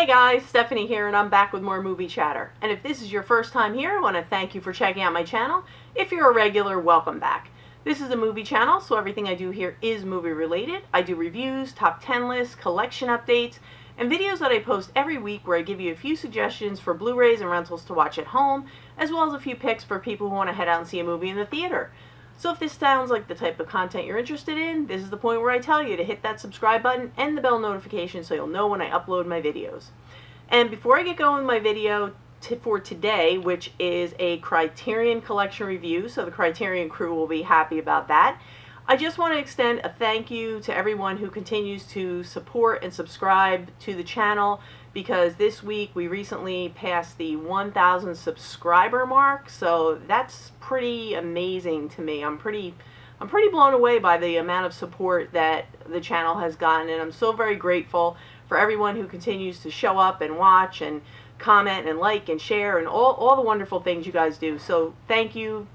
Hey guys, Stephanie here, and I'm back with more movie chatter. And if this is your first time here, I want to thank you for checking out my channel. If you're a regular, welcome back. This is a movie channel, so everything I do here is movie related. I do reviews, top 10 lists, collection updates, and videos that I post every week where I give you a few suggestions for Blu-rays and rentals to watch at home, as well as a few picks for people who want to head out and see a movie in the theater. So if this sounds like the type of content you're interested in, this is the point where I tell you to hit that subscribe button and the bell notification so you'll know when I upload my videos. And before I get going with my video for today, which is a Criterion collection review, so the Criterion crew will be happy about that, I just want to extend a thank you to everyone who continues to support and subscribe to the channel, because this week we recently passed the 1,000 subscriber mark, so that's pretty amazing to me. I'm pretty blown away by the amount of support that the channel has gotten, and I'm so very grateful for everyone who continues to show up and watch and comment and like and share and all the wonderful things you guys do. So thank you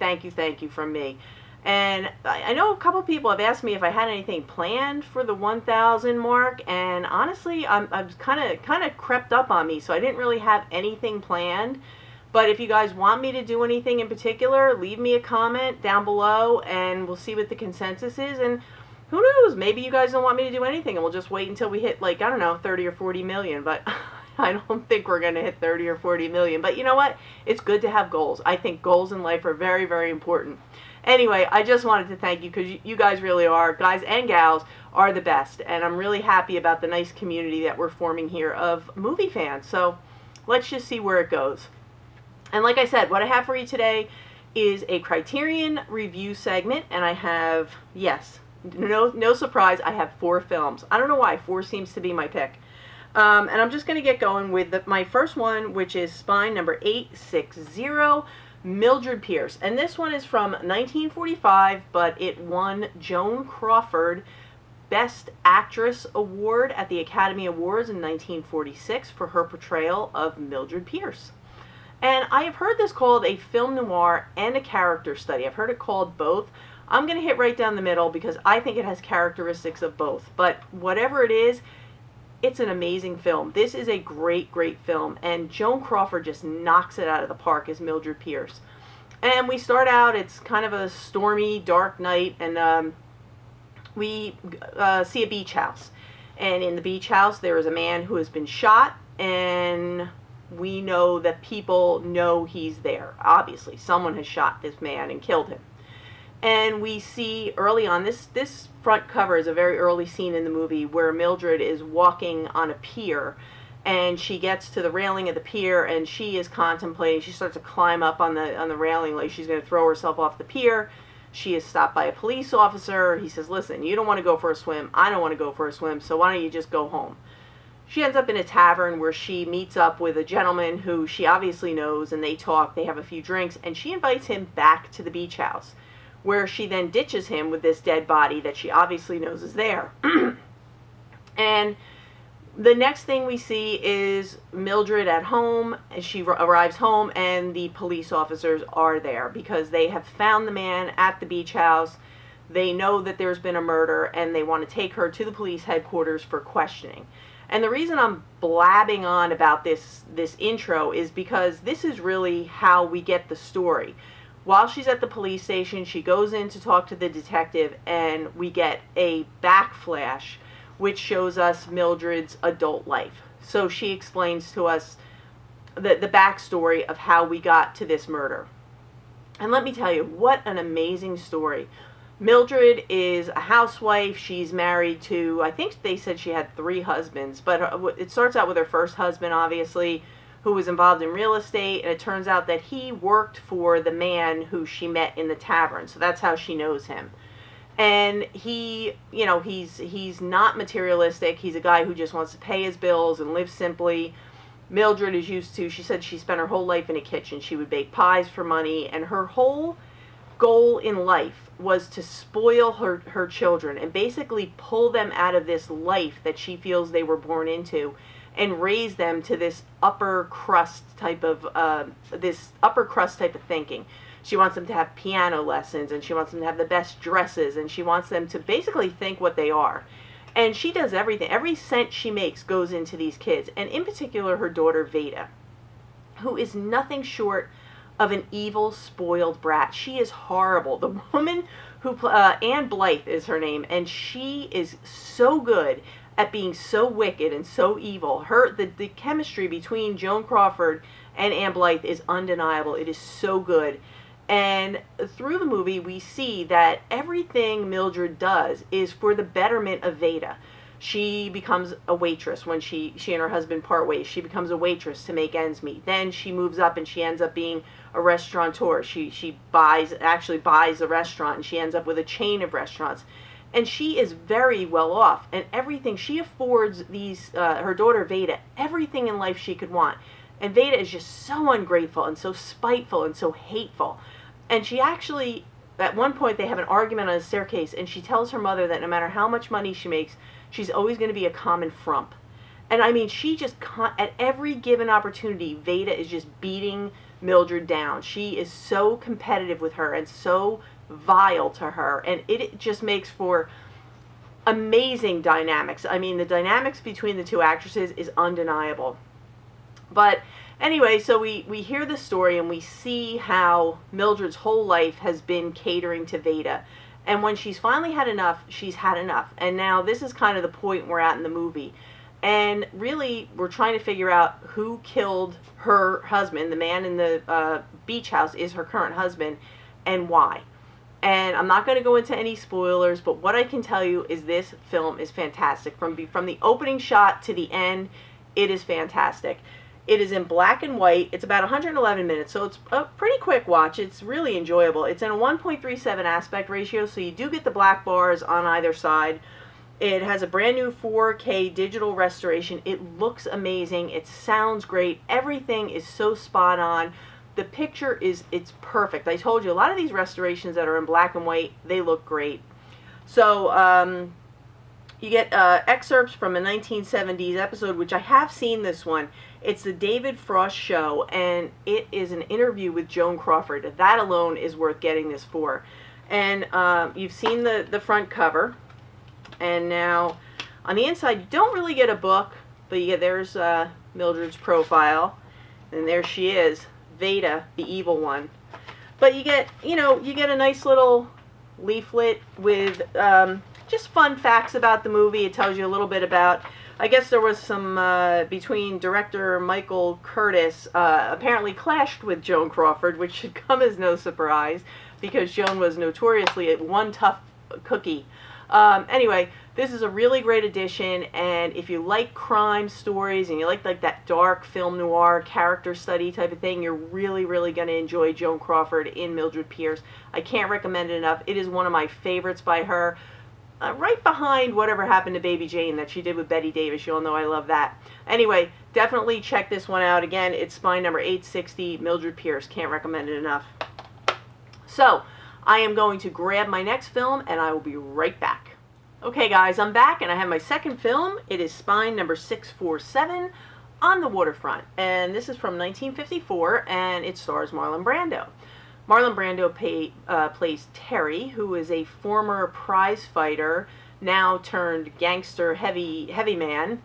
from me. And I know a couple people have asked me if I had anything planned for the 1,000 mark, and honestly, I'm kind of crept up on me, so I didn't really have anything planned. But if you guys want me to do anything in particular, leave me a comment down below, and we'll see what the consensus is. And who knows, maybe you guys don't want me to do anything, and we'll just wait until we hit, like, I don't know, 30 or 40 million. But I don't think we're going to hit 30 or 40 million. But you know what? It's good to have goals. I think goals in life are very, very important. Anyway, I just wanted to thank you, because you guys really are, guys and gals, are the best. And I'm really happy about the nice community that we're forming here of movie fans. So let's just see where it goes. And like I said, what I have for you today is a Criterion review segment. And I have, yes, no surprise, I have 4 films. I don't know why, 4 seems to be my pick. And I'm just going to get going with my first one, which is Spine number 860. Mildred Pierce, and this one is from 1945, but it won Joan Crawford Best Actress Award at the Academy Awards in 1946 for her portrayal of Mildred Pierce. And I have heard this called a film noir and a character study. I've heard it called both. I'm going to hit right down the middle because I think it has characteristics of both, but whatever it is, it's an amazing film. This is a great, great film, and Joan Crawford just knocks it out of the park as Mildred Pierce. And we start out, it's kind of a stormy, dark night, and we see a beach house. And in the beach house, there is a man who has been shot, and we know that people know he's there. Obviously, someone has shot this man and killed him. And we see early on, this front cover is a very early scene in the movie where Mildred is walking on a pier, and she gets to the railing of the pier, and she is contemplating, she starts to climb up on the railing like she's going to throw herself off the pier. She is stopped by a police officer. He says, listen, you don't want to go for a swim, I don't want to go for a swim, so why don't you just go home? She ends up in a tavern where she meets up with a gentleman who she obviously knows, and they talk, they have a few drinks, and she invites him back to the beach house, where she then ditches him with this dead body that she obviously knows is there. And the next thing we see is Mildred at home, and she arrives home, and the police officers are there because they have found the man at the beach house. They know that there's been a murder, and they want to take her to the police headquarters for questioning. And the reason I'm blabbing on about this intro is because this is really how we get the story. While she's at the police station, she goes in to talk to the detective, and we get a backflash which shows us Mildred's adult life. So she explains to us the backstory of how we got to this murder. And let me tell you, what an amazing story. Mildred is a housewife. She's married to, I think they said she had 3 husbands, but it starts out with her first husband, obviously, who was involved in real estate, and it turns out that he worked for the man who she met in the tavern, so that's how she knows him. And he, you know, he's not materialistic. He's a guy who just wants to pay his bills and live simply. Mildred is used to, she said she spent her whole life in a kitchen. She would bake pies for money, and her whole goal in life was to spoil her children and basically pull them out of this life that she feels they were born into, and raise them to this upper crust type of thinking. She wants them to have piano lessons, and she wants them to have the best dresses, and she wants them to basically think what they are. And she does everything. Every cent she makes goes into these kids, and in particular her daughter Veda, who is nothing short of an evil, spoiled brat. She is horrible. The woman who, Anne Blythe is her name, and she is so good at being so wicked and so evil. The chemistry between Joan Crawford and Anne Blythe is undeniable. It is so good. And through the movie, we see that everything Mildred does is for the betterment of Veda. She becomes a waitress when she and her husband part ways. She becomes a waitress to make ends meet. Then she moves up and she ends up being a restaurateur. She actually buys a restaurant, and she ends up with a chain of restaurants. And she is very well off, and everything she affords her daughter Veda everything in life she could want. And Veda is just so ungrateful and so spiteful and so hateful. And she actually, at one point, they have an argument on a staircase, and she tells her mother that no matter how much money she makes, she's always going to be a common frump. And I mean, she just, at every given opportunity, Veda is just beating Mildred down. She is so competitive with her and so vile to her, and it just makes for amazing dynamics. I mean, the dynamics between the two actresses is undeniable. But anyway, so we hear the story, and we see how Mildred's whole life has been catering to Veda. And when she's finally had enough, she's had enough. And now this is kind of the point we're at in the movie. And really, we're trying to figure out who killed her husband. The man in the beach house is her current husband, and why. And I'm not going to go into any spoilers, but what I can tell you is this film is fantastic. From the opening shot to the end, it is fantastic. It is in black and white. It's about 111 minutes, so it's a pretty quick watch. It's really enjoyable. It's in a 1.37 aspect ratio, so you do get the black bars on either side. It has a brand new 4K digital restoration. It looks amazing. It sounds great. Everything is so spot on. The picture it's perfect. I told you, a lot of these restorations that are in black and white, they look great. So, you get excerpts from a 1970s episode, which I have seen this one. It's the David Frost Show, and it is an interview with Joan Crawford. That alone is worth getting this for. And you've seen the front cover. And now, on the inside, you don't really get a book, but you get, there's Mildred's profile. And there she is, Veda, the evil one. But you get, you get a nice little leaflet with just fun facts about the movie. It tells you a little bit about, I guess there was some, between director Michael Curtis, apparently clashed with Joan Crawford, which should come as no surprise, because Joan was notoriously one tough cookie. Anyway, this is a really great addition, and if you like crime stories and you like that dark film noir character study type of thing, you're really, really going to enjoy Joan Crawford in Mildred Pierce. I can't recommend it enough. It is one of my favorites by her. Right behind Whatever Happened to Baby Jane that she did with Bette Davis. You all know I love that. Anyway, definitely check this one out. Again, it's spine number 860, Mildred Pierce. Can't recommend it enough. So, I am going to grab my next film, and I will be right back. Okay, guys, I'm back, and I have my second film. It is spine number 647, On the Waterfront. And this is from 1954, and it stars Marlon Brando. Marlon Brando plays Terry, who is a former prize fighter, now turned gangster heavy man.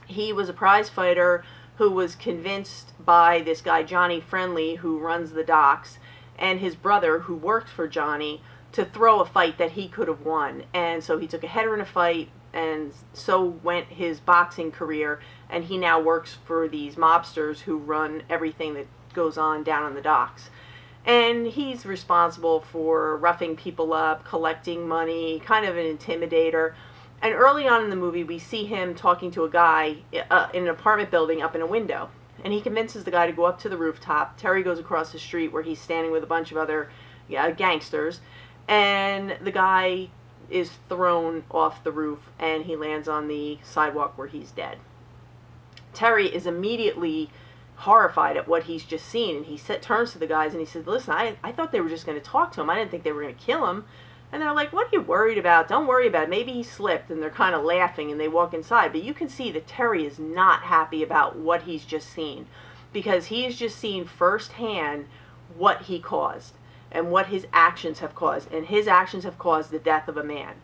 He was a prize fighter who was convinced by this guy Johnny Friendly, who runs the docks, and his brother, who worked for Johnny, to throw a fight that he could have won. And so he took a header in a fight, and so went his boxing career, and he now works for these mobsters who run everything that goes on down on the docks. And he's responsible for roughing people up, collecting money, kind of an intimidator. And early on in the movie, we see him talking to a guy in an apartment building up in a window. And he convinces the guy to go up to the rooftop. Terry goes across the street where he's standing with a bunch of other gangsters. And the guy is thrown off the roof, and he lands on the sidewalk where he's dead. Terry is immediately horrified at what he's just seen, and he turns to the guys and he says, listen, I thought they were just going to talk to him. I didn't think they were going to kill him. And they're like, what are you worried about? Don't worry about it. Maybe he slipped. And they're kind of laughing, and they walk inside. But you can see that Terry is not happy about what he's just seen, because he has just seen firsthand what he caused and what his actions have caused. And his actions have caused the death of a man.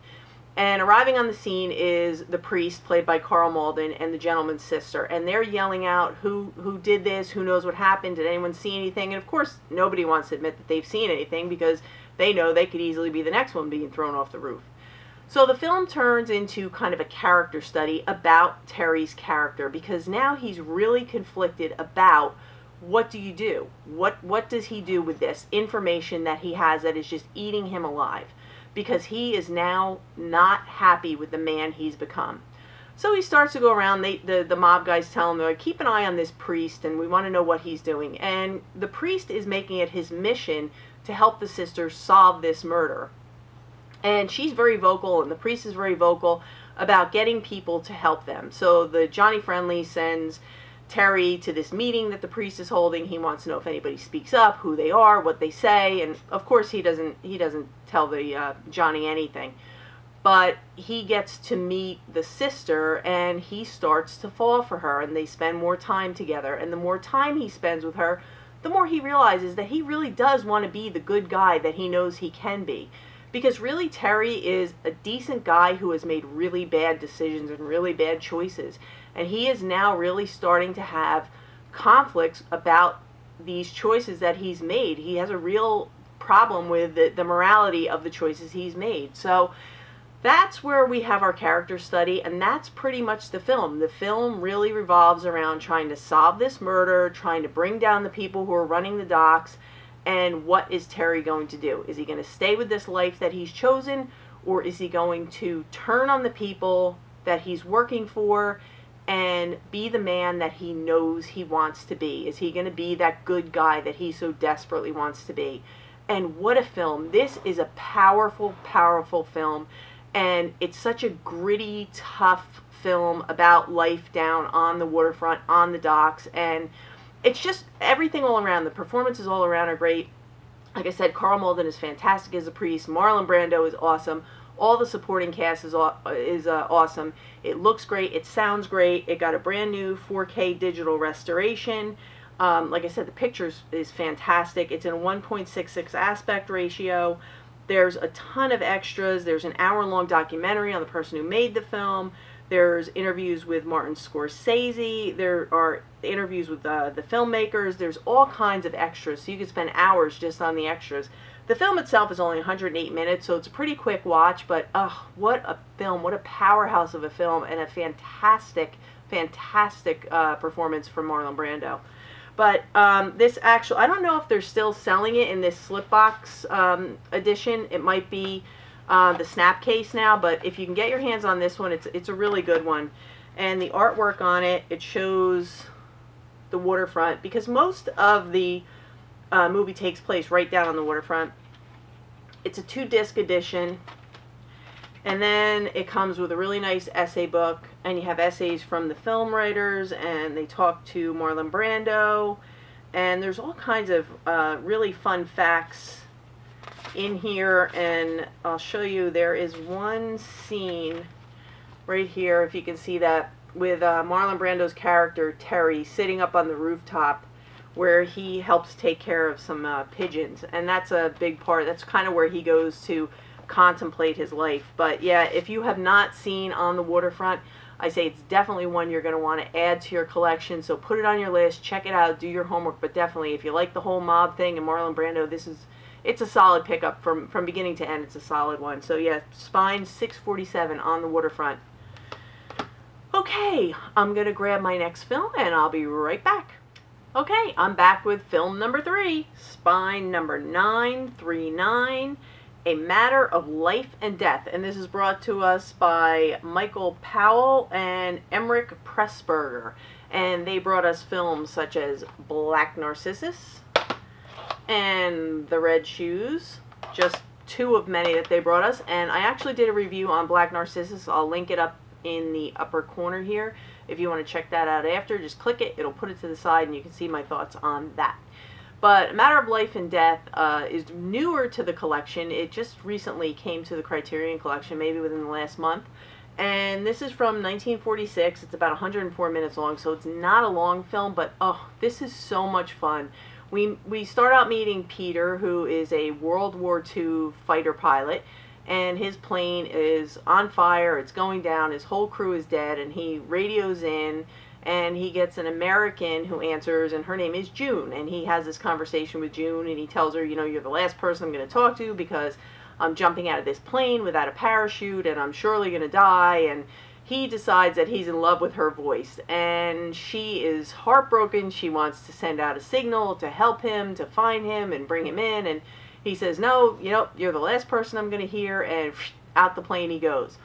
And arriving on the scene is the priest, played by Carl Malden, and the gentleman's sister. And they're yelling out, who did this? Who knows what happened? Did anyone see anything? And of course, nobody wants to admit that they've seen anything, because they know they could easily be the next one being thrown off the roof. So the film turns into kind of a character study about Terry's character, because now he's really conflicted about what do you do? What does he do with this information that he has that is just eating him alive? Because he is now not happy with the man he's become. So he starts to go around, the mob guys tell him, like, keep an eye on this priest, and we want to know what he's doing. And the priest is making it his mission to help the sister solve this murder. And she's very vocal, and the priest is very vocal about getting people to help them. So the Johnny Friendly sends Terry to this meeting that the priest is holding. He wants to know if anybody speaks up, who they are, what they say, and of course he doesn't tell the Johnny anything. But he gets to meet the sister, and he starts to fall for her, and they spend more time together. And the more time he spends with her, the more he realizes that he really does want to be the good guy that he knows he can be. Because really, Terry is a decent guy who has made really bad decisions and really bad choices. And he is now really starting to have conflicts about these choices that he's made. He has a real problem with the morality of the choices he's made. So that's where we have our character study, and that's pretty much the film. The film really revolves around trying to solve this murder, trying to bring down the people who are running the docks, and what is Terry going to do? Is he going to stay with this life that he's chosen, or is he going to turn on the people that he's working for and be the man that he knows he wants to be? Is he going to be that good guy that he so desperately wants to be? And what a film. This is a powerful, powerful film, and it's such a gritty, tough film about life down on the waterfront, on the docks, and it's just everything all around. The performances all around are great. Like I said, Carl Malden is fantastic as a priest. Marlon Brando is awesome. All the supporting cast is awesome. It looks great. It sounds great. It got a brand new 4K digital restoration. Like I said, the pictures is fantastic. It's in a 1.66 aspect ratio. There's a ton of extras. There's an hour-long documentary on the person who made the film. There's interviews with Martin Scorsese. There are interviews with the filmmakers. There's all kinds of extras, so you could spend hours just on the extras. The film itself is only 108 minutes, so it's a pretty quick watch, but what a film, what a powerhouse of a film, and a fantastic, fantastic performance from Marlon Brando. But this actual, I don't know if they're still selling it in this slipbox edition. It might be the snap case now, but if you can get your hands on this one, it's a really good one. And the artwork on it, it shows the waterfront, because most of the movie takes place right down on the waterfront. It's a 2-disc edition, and then it comes with a really nice essay book, and you have essays from the film writers, and they talk to Marlon Brando, and there's all kinds of really fun facts in here. And I'll show you, there is one scene right here, if you can see that, with Marlon Brando's character Terry sitting up on the rooftop, where he helps take care of some pigeons, and that's a big part. That's kind of where he goes to contemplate his life. But yeah, if you have not seen On the Waterfront, I say it's definitely one you're going to want to add to your collection. So put it on your list, check it out, do your homework. But definitely, if you like the whole mob thing and Marlon Brando, it's a solid pickup from beginning to end. It's a solid one. So yeah, Spine 647, On the Waterfront. Okay, I'm going to grab my next film, and I'll be right back. Okay, I'm back with film number 3, Spine number 939, A Matter of Life and Death. And this is brought to us by Michael Powell and Emmerich Pressburger. And they brought us films such as Black Narcissus and The Red Shoes, just 2 of many that they brought us. And I actually did a review on Black Narcissus. I'll link it up in the upper corner here. If you want to check that out after, just click it. It'll put it to the side, and you can see my thoughts on that. But A Matter of Life and Death is newer to the collection. It just recently came to the Criterion collection, maybe within the last month. And this is from 1946. It's about 104 minutes long, so it's not a long film, but oh, this is so much fun. We start out meeting Peter, who is a World War II fighter pilot, and his plane is on fire, it's going down, his whole crew is dead, and he radios in, and he gets an American who answers, and her name is June, and he has this conversation with June, and he tells her, you know, you're the last person I'm going to talk to because I'm jumping out of this plane without a parachute, and I'm surely going to die, and he decides that he's in love with her voice, and she is heartbroken. She wants to send out a signal to help him, to find him and bring him in, and he says, no, you know, you're the last person I'm going to hear, and out the plane he goes.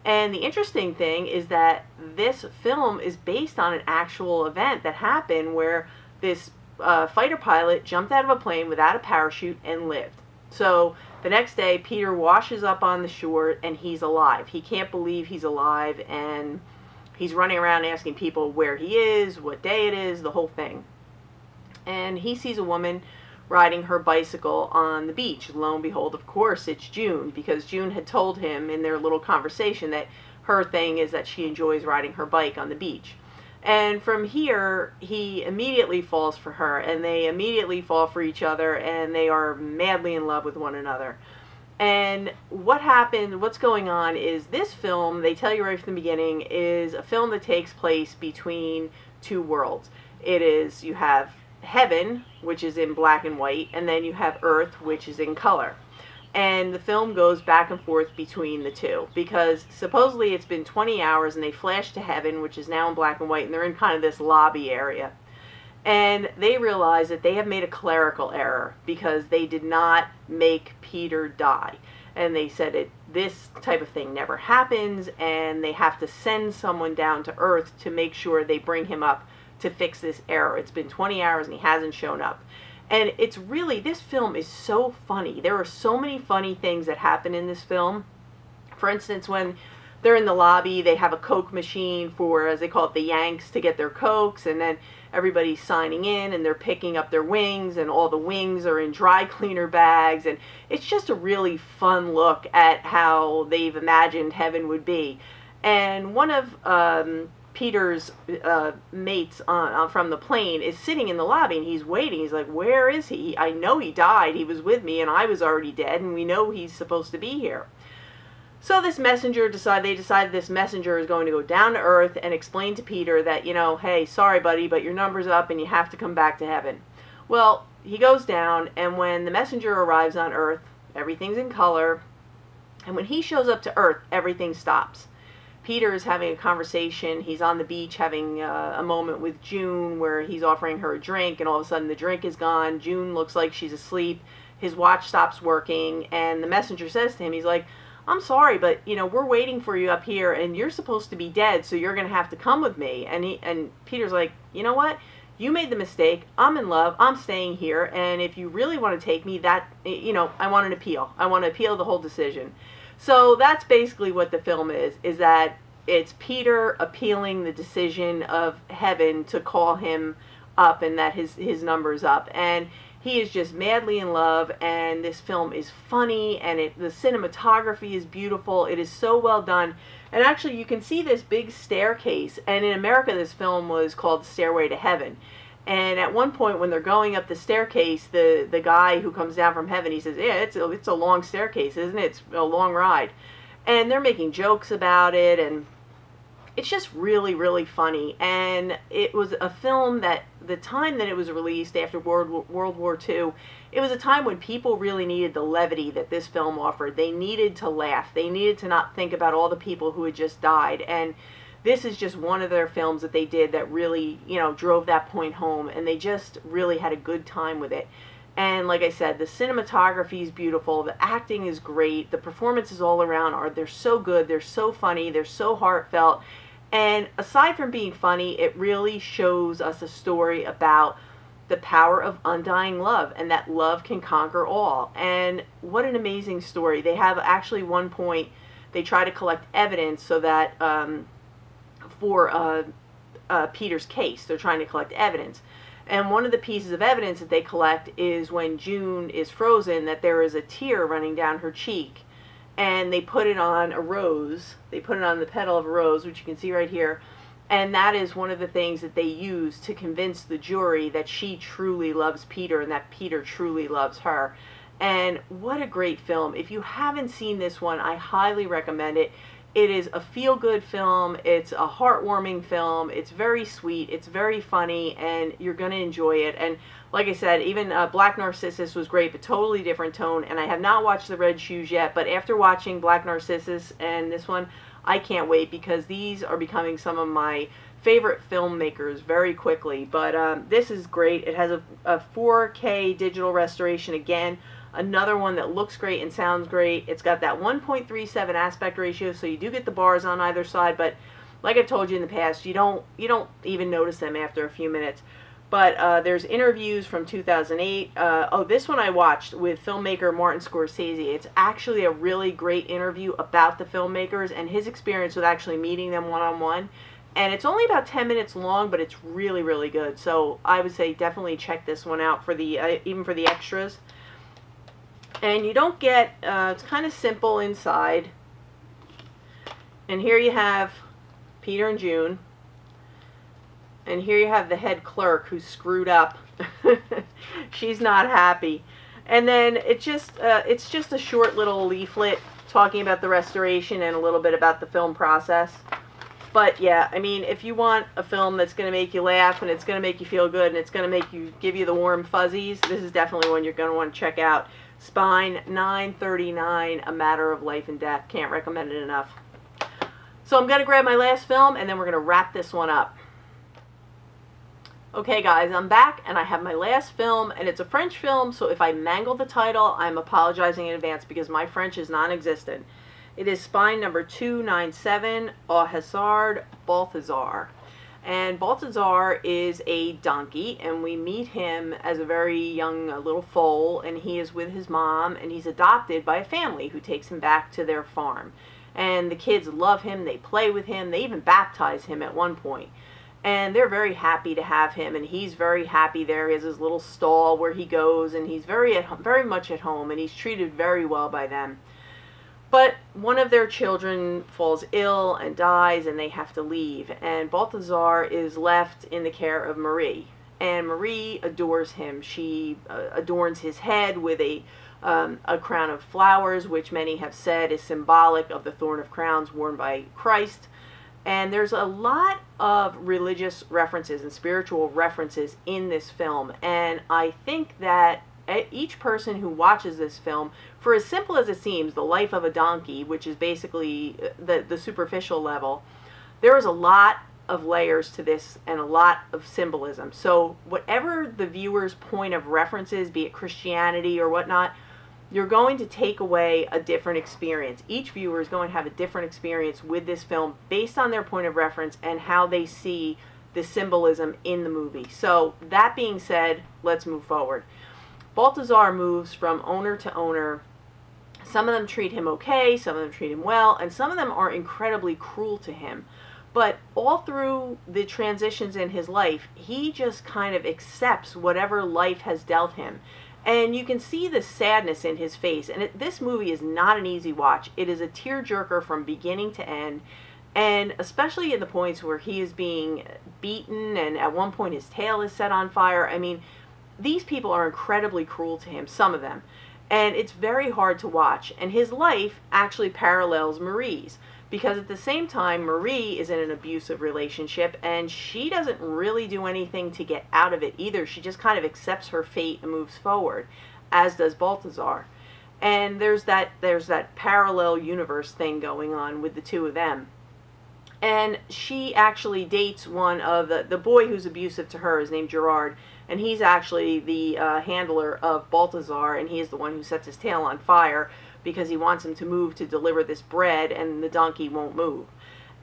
And the interesting thing is that this film is based on an actual event that happened where this fighter pilot jumped out of a plane without a parachute and lived. So the next day, Peter washes up on the shore and he's alive. He can't believe he's alive, and he's running around asking people where he is, what day it is, the whole thing. And he sees a woman riding her bicycle on the beach. Lo and behold, of course, it's June, because June had told him in their little conversation that her thing is that she enjoys riding her bike on the beach. And from here, he immediately falls for her, and they immediately fall for each other, and they are madly in love with one another. And what happened, what's going on is this film, they tell you right from the beginning, is a film that takes place between two worlds. It is, you have heaven, which is in black and white, and then you have earth, which is in color. And the film goes back and forth between the two, because supposedly it's been 20 hours and they flash to heaven, which is now in black and white, and they're in kind of this lobby area. And they realize that they have made a clerical error because they did not make Peter die. And they said this type of thing never happens, and they have to send someone down to earth to make sure they bring him up to fix this error. It's been 20 hours and he hasn't shown up. And it's really, this film is so funny. There are so many funny things that happen in this film. For instance, when they're in the lobby, they have a Coke machine for, as they call it, the Yanks to get their Cokes, and then everybody's signing in and they're picking up their wings, and all the wings are in dry cleaner bags, and it's just a really fun look at how they've imagined heaven would be. And one of Peter's mates from the plane is sitting in the lobby, and he's waiting. He's like, where is he? I know he died. He was with me, and I was already dead, and we know he's supposed to be here. So this messenger they decided this messenger is going to go down to earth and explain to Peter that, you know, hey, sorry buddy, but your number's up and you have to come back to heaven. Well, he goes down, and when the messenger arrives on earth, everything's in color, and when he shows up to earth, everything stops. Peter is having a conversation. He's on the beach having a moment with June where he's offering her a drink, and all of a sudden the drink is gone. June looks like she's asleep. His watch stops working, and the messenger says to him, he's like, I'm sorry, but, you know, we're waiting for you up here, and you're supposed to be dead, so you're going to have to come with me. And Peter's like, you know what? You made the mistake. I'm in love. I'm staying here, and if you really want to take me, that, you know, I want an appeal. I want to appeal the whole decision. So that's basically what the film is that it's Peter appealing the decision of heaven to call him up, and that his number's up. And he is just madly in love, and this film is funny, and the cinematography is beautiful. It is so well done. And actually, you can see this big staircase, and in America, this film was called Stairway to Heaven. And at one point, when they're going up the staircase, the guy who comes down from heaven, he says, yeah, it's a long staircase, isn't it? It's a long ride. And they're making jokes about it, and it's just really, really funny. And it was a film that, the time that it was released after World War II, it was a time when people really needed the levity that this film offered. They needed to laugh. They needed to not think about all the people who had just died. And this is just one of their films that they did that really, you know, drove that point home. And they just really had a good time with it. And like I said, the cinematography is beautiful. The acting is great. The performances all around they're so good. They're so funny. They're so heartfelt. And aside from being funny, it really shows us a story about the power of undying love, and that love can conquer all. And what an amazing story. They have actually one point, they try to collect evidence so that for Peter's case, they're trying to collect evidence. And one of the pieces of evidence that they collect is when June is frozen, that there is a tear running down her cheek. And they put it on a rose. They put it on the petal of a rose, which you can see right here. And that is one of the things that they use to convince the jury that she truly loves Peter and that Peter truly loves her. And what a great film. If you haven't seen this one, I highly recommend it. It is a feel-good film. It's a heartwarming film. It's very sweet. It's very funny, and you're going to enjoy it. And like I said, even Black Narcissus was great, but totally different tone. And I have not watched The Red Shoes yet, but after watching Black Narcissus and this one, I can't wait, because these are becoming some of my favorite filmmakers very quickly. But this is great. It has a 4K digital restoration again. Another one that looks great and sounds great. It's got that 1.37 aspect ratio, so you do get the bars on either side, but like I've told you in the past, you don't even notice them after a few minutes. But there's interviews from 2008. Oh, this one I watched with filmmaker Martin Scorsese. It's actually a really great interview about the filmmakers and his experience with actually meeting them one-on-one. And it's only about 10 minutes long, but it's really, really good. So I would say definitely check this one out for the even for the extras. And you don't get, it's kind of simple inside. And here you have Peter and June. And here you have the head clerk who's screwed up. She's not happy. And then it's just a short little leaflet talking about the restoration and a little bit about the film process. But yeah, I mean, if you want a film that's going to make you laugh and it's going to make you feel good and it's going to give you the warm fuzzies, this is definitely one you're going to want to check out. Spine, $9.39, A Matter of Life and Death. Can't recommend it enough. So I'm going to grab my last film, and then we're going to wrap this one up. Okay guys, I'm back, and I have my last film, and it's a French film, so if I mangle the title, I'm apologizing in advance because my French is non-existent. It is Spine number 297, Au Hasard, Baltazar. And Baltazar is a donkey, and we meet him as a very young little foal, and he is with his mom, and he's adopted by a family who takes him back to their farm. And the kids love him, they play with him, they even baptize him at one point. And they're very happy to have him, and he's very happy there. He has his little stall where he goes, and he's very much at home, and he's treated very well by them. But one of their children falls ill and dies, and they have to leave. And Baltazar is left in the care of Marie. And Marie adores him. She adorns his head with a crown of flowers, which many have said is symbolic of the thorn of crowns worn by Christ. And there's a lot of religious references and spiritual references in this film. And I think that each person who watches this film, for as simple as it seems, the life of a donkey, which is basically the superficial level, there is a lot of layers to this and a lot of symbolism. So whatever the viewer's point of reference is, be it Christianity or whatnot, you're going to take away a different experience. Each viewer is going to have a different experience with this film based on their point of reference and how they see the symbolism in the movie. So that being said, let's move forward. Baltazar moves from owner to owner. Some of them treat him okay, some of them treat him well, and some of them are incredibly cruel to him. But all through the transitions in his life, he just kind of accepts whatever life has dealt him. And you can see the sadness in his face. And this movie is not an easy watch. It is a tearjerker from beginning to end. And especially in the points where he is being beaten and at one point his tail is set on fire. I mean, these people are incredibly cruel to him, some of them. And it's very hard to watch. And his life actually parallels Marie's. Because at the same time, Marie is in an abusive relationship, and she doesn't really do anything to get out of it either. She just kind of accepts her fate and moves forward, as does Baltazar. And there's that parallel universe thing going on with the two of them. And she actually dates one of the boy who's abusive to her is named Gerard, and he's actually the handler of Baltazar, and he is the one who sets his tail on fire because he wants him to move to deliver this bread, and the donkey won't move.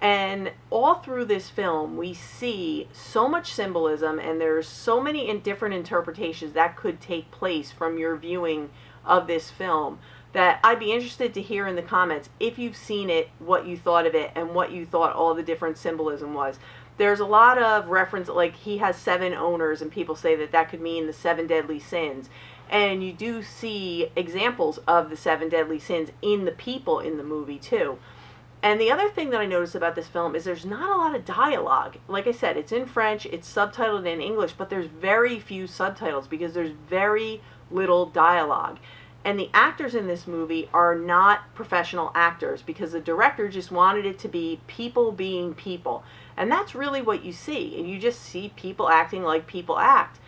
And all through this film, we see so much symbolism, and there's so many different interpretations that could take place from your viewing of this film, that I'd be interested to hear in the comments, if you've seen it, what you thought of it, and what you thought all the different symbolism was. There's a lot of reference, like he has 7 owners, and people say that that could mean the 7 deadly sins. And you do see examples of the 7 deadly sins in the people in the movie too. And the other thing that I noticed about this film is there's not a lot of dialogue. Like I said, it's in French, it's subtitled in English, but there's very few subtitles because there's very little dialogue. And the actors in this movie are not professional actors because the director just wanted it to be people being people. And that's really what you see. And you just see people acting like people act.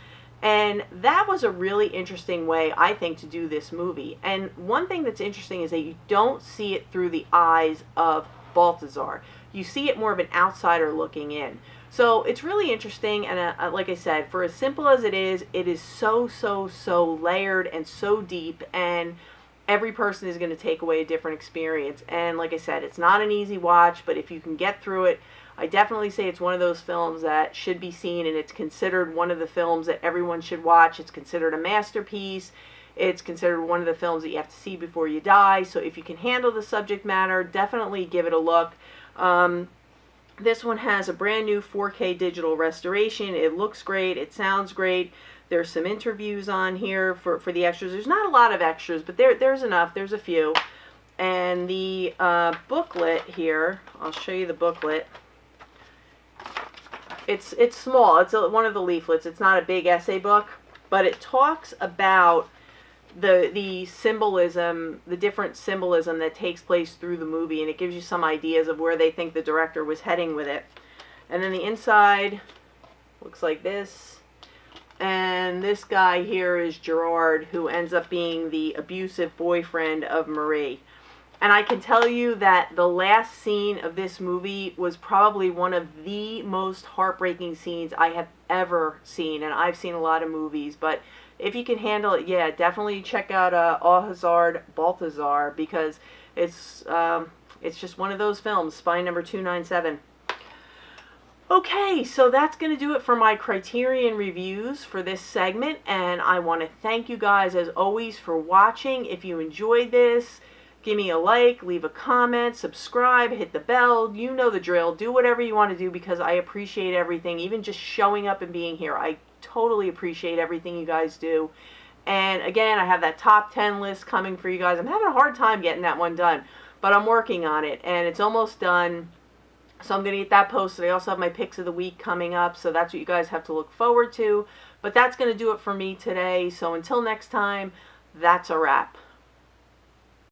And that was a really interesting way, I think, to do this movie. And one thing that's interesting is that you don't see it through the eyes of Baltazar. You see it more of an outsider looking in. So it's really interesting, and like I said, for as simple as it is so, so, so layered and so deep, and every person is going to take away a different experience. And like I said, it's not an easy watch, but if you can get through it, I definitely say it's one of those films that should be seen, and it's considered one of the films that everyone should watch. It's considered a masterpiece. It's considered one of the films that you have to see before you die. So if you can handle the subject matter, definitely give it a look. This one has a brand new 4K digital restoration. It looks great. It sounds great. There's some interviews on here for the extras. There's not a lot of extras, but there's enough. There's a few. And the booklet here, I'll show you the booklet. It's small. It's one of the leaflets. It's not a big essay book, but it talks about the symbolism, the different symbolism that takes place through the movie, and it gives you some ideas of where they think the director was heading with it. And then the inside looks like this. And this guy here is Gerard, who ends up being the abusive boyfriend of Marie. And I can tell you that the last scene of this movie was probably one of the most heartbreaking scenes I have ever seen. And I've seen a lot of movies, but if you can handle it, yeah, definitely check out Baltazar, because it's just one of those films, Spine number 297. Okay, so that's going to do it for my Criterion reviews for this segment, and I want to thank you guys, as always, for watching. If you enjoyed this, give me a like, leave a comment, subscribe, hit the bell. You know the drill. Do whatever you want to do, because I appreciate everything, even just showing up and being here. I totally appreciate everything you guys do. And again, I have that top 10 list coming for you guys. I'm having a hard time getting that one done, but I'm working on it, and it's almost done. So I'm going to get that posted. I also have my picks of the week coming up, so that's what you guys have to look forward to. But that's going to do it for me today. So until next time, that's a wrap.